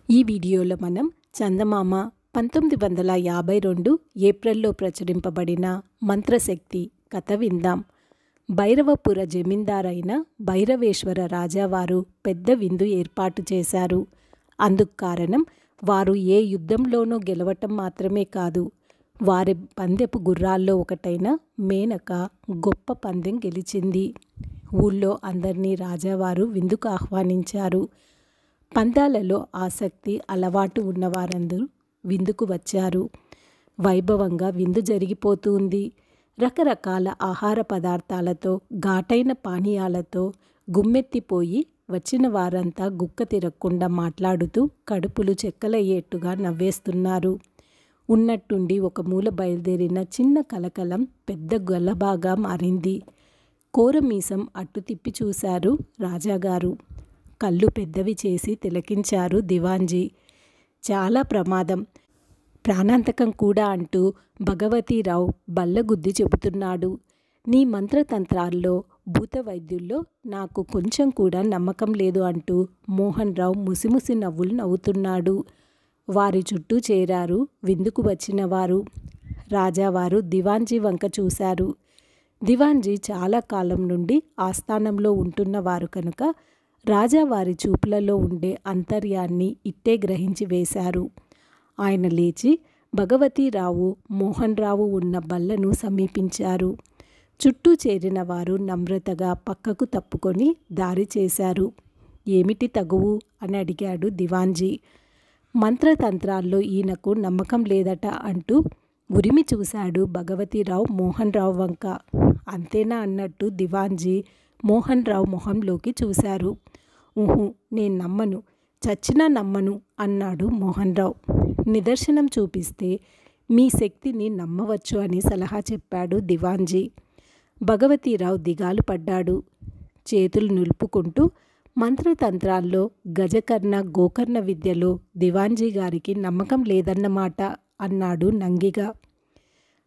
ఈ వీడియోలో మనం చందమామ 1952 ఏప్రిల్లో ప్రచురింపబడిన మంత్రశక్తి కథ విందాం. భైరవపుర జమీందారైన భైరవేశ్వర రాజావారు పెద్ద విందు ఏర్పాటు చేశారు. అందుకు కారణం వారు ఏ యుద్ధంలోనూ గెలవటం మాత్రమే కాదు, వారి పందెపు గుర్రాల్లో ఒకటైన మేనక గొప్ప పందెం గెలిచింది. ఊళ్ళో అందరినీ రాజావారు విందుకు ఆహ్వానించారు. పందాలలో ఆసక్తి అలవాటు ఉన్నవారందరూ విందుకు వచ్చారు. వైభవంగా విందు జరిగిపోతుంది. రకరకాల ఆహార పదార్థాలతో, ఘాటైన పానీయాలతో గుమ్మెత్తిపోయి వచ్చిన వారంతా గుక్క తిరగకుండా మాట్లాడుతూ కడుపులు చెక్కలయ్యేట్టుగా నవ్వేస్తున్నారు. ఉన్నట్టుండి ఒక మూల బయలుదేరిన చిన్న కలకలం పెద్ద గొల్లబాగా మారింది. కోరమీసం అట్టు తిప్పి చూశారు రాజాగారు. కళ్ళు పెద్దవి చేసి తిలకించారు దివాన్జీ. చాలా ప్రమాదం, ప్రాణాంతకం కూడా అంటూ భగవతీరావు బల్లగుద్ది చెబుతున్నాడు. నీ మంత్రతంత్రాల్లో, భూత వైద్యుల్లో నాకు కొంచెం కూడా నమ్మకం లేదు అంటూ మోహన్ రావు ముసిముసి నవ్వులు నవ్వుతున్నాడు. వారి చుట్టూ చేరారు విందుకు వచ్చిన వారు. రాజావారు దివాన్జీ వంక చూశారు. దివాన్జీ చాలా కాలం నుండి ఆస్థానంలో ఉంటున్నవారు కనుక రాజావారి చూపులలో ఉండే అంతర్యాన్ని ఇట్టే గ్రహించి వేశారు. ఆయన లేచి భగవతీరావు, మోహన్ రావు ఉన్న బల్లను సమీపించారు. చుట్టూ చేరిన వారు నమ్రతగా పక్కకు తప్పుకొని దారి చేశారు. ఏమిటి తగువు అని అడిగాడు దివాన్జీ. మంత్రతంత్రాల్లో ఈయనకు నమ్మకం లేదట అంటూ ఉరిమి చూశాడు భగవతీరావు మోహన్ రావు వంక. అంతేనా అన్నట్టు దివాన్జీ మోహన్ రావు మొహంలోకి చూశారు. ఊహు, నేను నమ్మను, చచ్చినా నమ్మను అన్నాడు మోహన్ రావు. నిదర్శనం చూపిస్తే మీ శక్తిని నమ్మవచ్చు అని సలహా చెప్పాడు దివాన్జీ. భగవతీరావు దిగాలు పడ్డాడు. చేతులు నిలుపుకుంటూ మంత్రతంత్రాల్లో, గజకర్ణ గోకర్ణ విద్యలో దివాన్జీ గారికి నమ్మకం లేదన్నమాట అన్నాడు నంగిగా.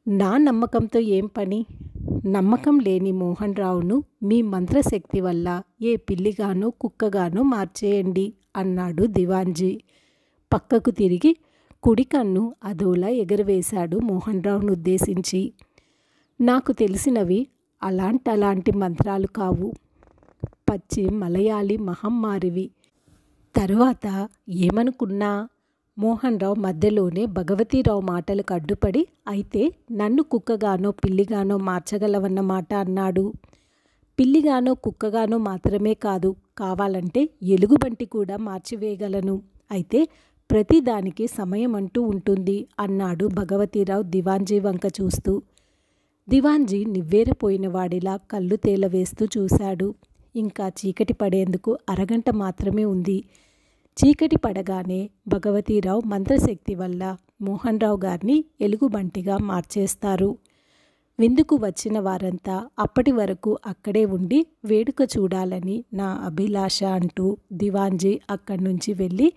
నా నమ్మకంతో ఏం పని? నమ్మకం లేని మోహన్ రావును మీ మంత్రశక్తి వల్ల ఏ పిల్లిగానో కుక్కగానో మార్చేయండి అన్నాడు దివాన్జీ. పక్కకు తిరిగి కుడి కన్ను అదోలా ఎగరవేశాడు మోహన్ రావును ఉద్దేశించి. నాకు తెలిసినవి అలాంటి మంత్రాలు కావు, పచ్చి మలయాళీ మహమ్మారివి. తరువాత ఏమనుకున్నా? మోహన్ రావు మధ్యలోనే భగవతీరావు మాటలకు అడ్డుపడి, అయితే నన్ను కుక్కగానో పిల్లిగానో మార్చగలవన్నమాట అన్నాడు. పిల్లిగానో కుక్కగానో మాత్రమే కాదు, కావాలంటే ఎలుగుబంటి కూడా మార్చివేయగలను. అయితే ప్రతిదానికి సమయం అంటూ ఉంటుంది అన్నాడు భగవతీరావు దివాన్జీ వంక చూస్తూ. దివాన్జీ నివ్వేరపోయిన వాడిలా కళ్ళు తేలవేస్తూ చూశాడు. ఇంకా చీకటి పడేందుకు అరగంట మాత్రమే ఉంది. చీకటి పడగానే భగవతీరావు మంత్రశక్తి వల్ల మోహన్ రావు గారిని ఎలుగుబంటిగా మార్చేస్తారు. విందుకు వచ్చిన వారంతా అప్పటి వరకు అక్కడే ఉండి వేడుక చూడాలని నా అభిలాష అంటూ దివాన్జీ అక్కడి నుంచి వెళ్ళి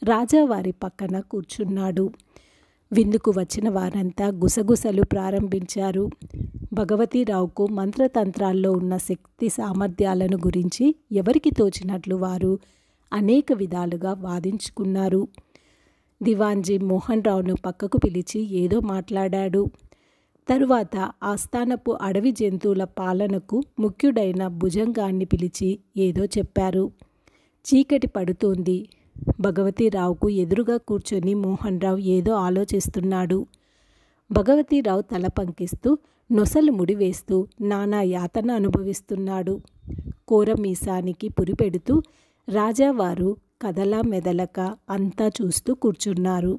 రాజావారి పక్కన కూర్చున్నాడు. విందుకు వచ్చిన వారంతా గుసగుసలు ప్రారంభించారు. భగవతీరావుకు మంత్రతంత్రాల్లో ఉన్న శక్తి సామర్థ్యాలను గురించి ఎవరికి తోచినట్లు వారు అనేక విధాలుగా వాదించుకున్నారు. దివాన్జీ మోహన్ రావును పక్కకు పిలిచి ఏదో మాట్లాడాడు. తరువాత ఆస్థానపు అడవి జంతువుల పాలనకు ముఖ్యుడైన భుజంగాన్ని పిలిచి ఏదో చెప్పారు. చీకటి పడుతోంది. భగవతీరావుకు ఎదురుగా కూర్చొని మోహన్ రావు ఏదో ఆలోచిస్తున్నాడు. భగవతీరావు తల పంకిస్తూ, నొసలు ముడివేస్తూ నానా యాతన అనుభవిస్తున్నాడు. కోరమీసానికి పురిపెడుతూ రాజావారు కదలా మెదలక అంతా చూస్తూ కూర్చున్నారు.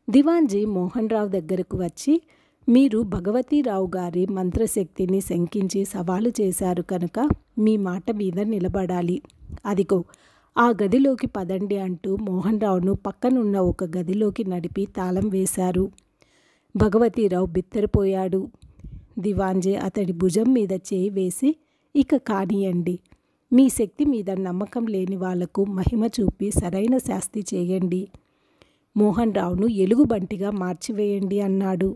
దివాన్జీ మోహన్ రావు దగ్గరకు వచ్చి, మీరు భగవతీరావు గారి మంత్రశక్తిని శంకించి సవాలు చేశారు కనుక మీ మాట మీద నిలబడాలి. అదిగో ఆ గదిలోకి పదండి అంటూ మోహన్ రావును పక్కనున్న ఒక గదిలోకి నడిపి తాళం వేశారు. భగవతీరావు బిత్తరపోయాడు. దివాన్జీ అతడి భుజం మీద చేయి వేసి, ఇక కానియండి, మీ శక్తి మీద నమ్మకం లేని వాళ్లకు మహిమ చూపి సరైన శాస్తి చేయండి. మోహన్ రావును ఎలుగుబంటిగా మార్చివేయండి అన్నాడు.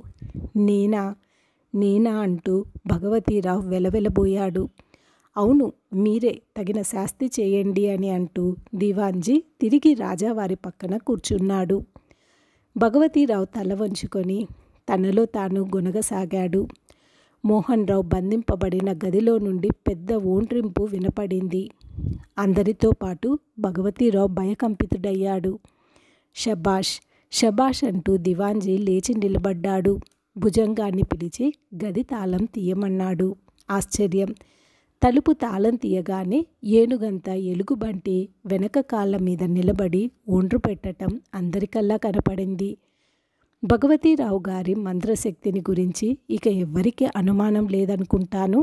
నేనా అంటూ భగవతీరావు వెలవెలబోయాడు. అవును, మీరే తగిన శాస్తి చేయండి అని అంటూ దివాన్జీ తిరిగి రాజావారి పక్కన కూర్చున్నాడు. భగవతీరావు తల వంచుకొని తనలో తాను గొనగసాగాడు. మోహన్ రావు బంధింపబడిన గదిలో నుండి పెద్ద ఓండ్రింపు వినపడింది. అందరితో పాటు భగవతీరావు భయకంపితుడయ్యాడు. షబాష్ షబాష్ అంటూ దివాన్జీ లేచి నిలబడ్డాడు. భుజంగాన్ని పిలిచి గది తాళం తీయమన్నాడు. ఆశ్చర్యం! తలుపు తాళం తీయగానే ఏనుగంత ఎలుగుబంటి వెనక కాళ్ళ మీద నిలబడి ఒండ్రు పెట్టటం అందరికల్లా కనపడింది. భగవతీరావు గారి మంత్రశక్తిని గురించి ఇక ఎవ్వరికీ అనుమానం లేదనుకుంటాను.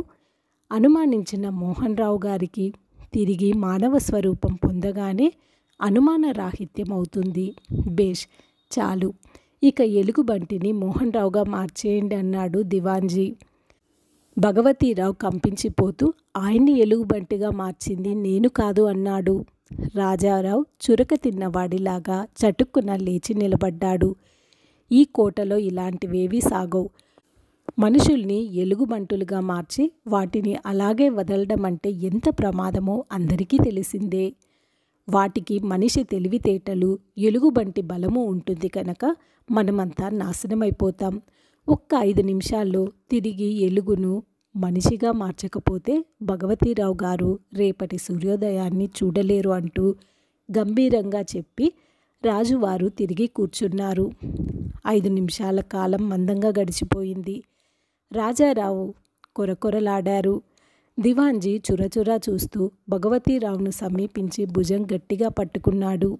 అనుమానించిన మోహన్ రావు గారికి తిరిగి మానవ స్వరూపం పొందగానే అనుమాన రాహిత్యం అవుతుంది. బేష్, చాలు, ఇక ఎలుగుబంటిని మోహన్ రావుగా మార్చేయండి అన్నాడు దివాన్జీ. భగవతీరావు కంపించిపోతూ ఆయన్ని ఎలుగుబంటిగా మార్చింది నేను కాదు అన్నాడు. రాజారావు చురక తిన్నవాడిలాగా చటుక్కున లేచి నిలబడ్డాడు. ఈ కోటలో ఇలాంటివేవీ సాగవు. మనుషుల్ని ఎలుగుబంటులుగా మార్చి వాటిని అలాగే వదలడం అంటే ఎంత ప్రమాదమో అందరికీ తెలిసిందే. వాటికి మనిషి తెలివితేటలు, ఎలుగుబంటి బలము ఉంటుంది కనుక మనమంతా నాశనమైపోతాం. ఒక్క 5 నిమిషాల్లో తిరిగి ఎలుగును మనిషిగా మార్చకపోతే భగవతీరావు గారు రేపటి సూర్యోదయాన్ని చూడలేరు అంటూ గంభీరంగా చెప్పి రాజువారు తిరిగి కూర్చున్నారు. 5 నిమిషాల కాలం మందంగా గడిచిపోయింది. రాజారావు కొరకొరలాడారు. దివాన్జీ చురచురా చూస్తూ భగవతీరావును సమీపించి భుజం గట్టిగా పట్టుకున్నాడు.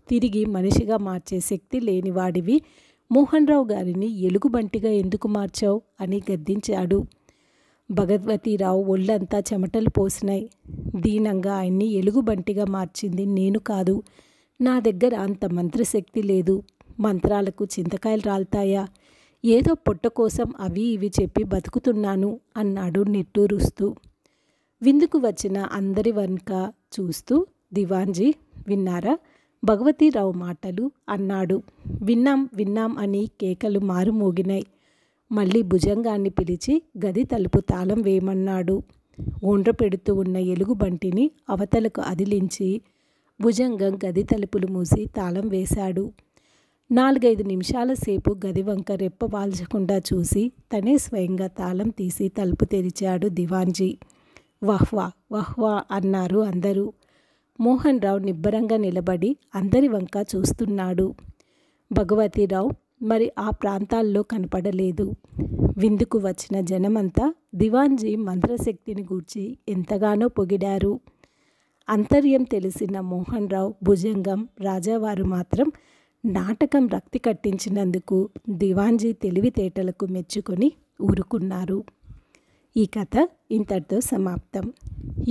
తిరిగి మనిషిగా మార్చే శక్తి లేనివాడివి మోహన్ రావు గారిని ఎలుగుబంటిగా ఎందుకు మార్చావు అని గద్దించాడు. భగవతీరావు ఒళ్ళంతా చెమటలు పోసినాయి. దీనంగా ఆయన్ని ఎలుగుబంటిగా మార్చింది నేను కాదు. నా దగ్గర అంత మంత్రశక్తి లేదు. మంత్రాలకు చింతకాయలు రాల్తాయా? ఏదో పొట్ట కోసం అవి ఇవి చెప్పి బతుకుతున్నాను అన్నాడు నిట్టూరుస్తూ. విందుకు వచ్చిన అందరి వంక చూస్తూ దివాన్జీ విన్నారా భగవతీరావు మాటలు అన్నాడు. విన్నాం విన్నాం అని కేకలు మారుమోగినాయి. మళ్ళీ భుజంగాన్ని పిలిచి గది తలుపు తాళం వేయమన్నాడు. ఒండ్ర పెడుతూ ఉన్న ఎలుగుబంటిని అవతలకు అదిలించి భుజంగం గది తలుపులు మూసి తాళం వేశాడు. 4-5 నిమిషాల సేపు గది వంక రెప్ప వాల్చకుండా చూసి తనే స్వయంగా తాళం తీసి తలుపు తెరిచాడు దివాన్జీ. వహ్వా వహ్వా అన్నారు అందరూ. మోహన్ రావు నిబ్బరంగా నిలబడి అందరి వంక చూస్తున్నాడు. భగవతీరావు మరి ఆ ప్రాంతాల్లో కనపడలేదు. విందుకు వచ్చిన జనమంతా దివాన్జీ మంత్రశక్తిని గూర్చి ఎంతగానో పొగిడారు. అంతర్యం తెలిసిన మోహన్ రావు, భుజంగం, రాజావారు మాత్రం నాటకం రక్తి కట్టించినందుకు దివాన్జీ తెలివితేటలకు మెచ్చుకొని ఊరుకున్నారు. ఈ కథ ఇంతటితో సమాప్తం.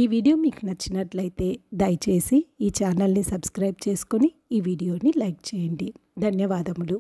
ఈ వీడియో మీకు నచ్చినట్లయితే దయచేసి ఈ ఛానల్ని సబ్స్క్రైబ్ చేసుకొని ఈ వీడియోని లైక్ చేయండి. ధన్యవాదములు.